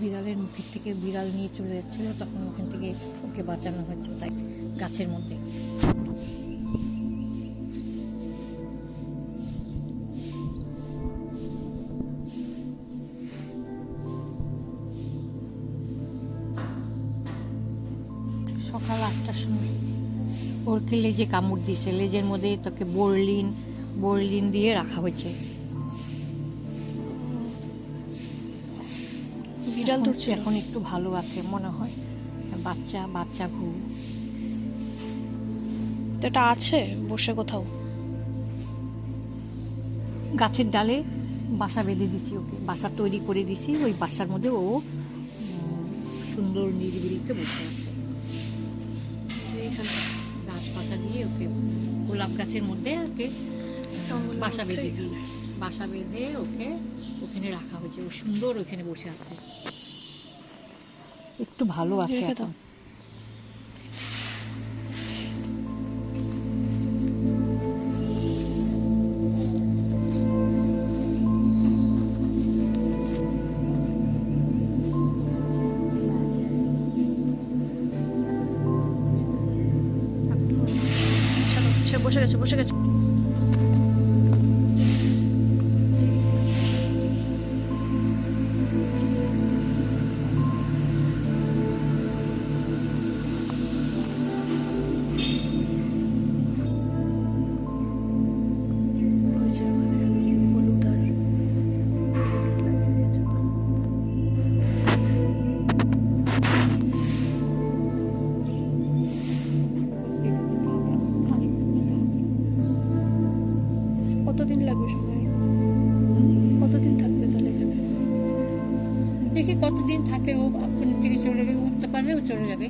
বিড়ালের মুখের থেকে বিড়াল নিয়ে চলে যাচ্ছিল, তখন ওখান থেকে ওকে বাঁচানো হয়েছে তাই গাছের মধ্যে। সকাল 8টার সময় ওরকে লেজে কামড় দিয়েছে, লেজের মধ্যে তোকে বোরলিন দিয়ে রাখা হয়েছে। বিড়াল ধরছে এখন একটু ভালো আছে মনে হয়, বাচ্চা ঘুম। তো এটা আছে বসে কোথাও গাছের ডালে বাসা বেঁধে দিচ্ছি, ওকে বাসা তৈরি করে দিচ্ছি, ওই বাসার মধ্যে ও সুন্দর নিরিবিলিতে বসে আছে। গাছপাতা দিয়ে ওকে গোলাপ গাছের মধ্যে ওকে বাসা বেঁধে ওকে ওখানে রাখা হয়েছে। ও সুন্দর ওখানে বসে আছে, একটু ভালো আছে এখন। বসে গেছে কতদিন লাগবে সময়? কতদিন থাকবে তাহলে এখানে? দেখি কতদিন থাকে, ও আপনি থেকে চলে যাবে, উঠতে পারলে ও চলে যাবে।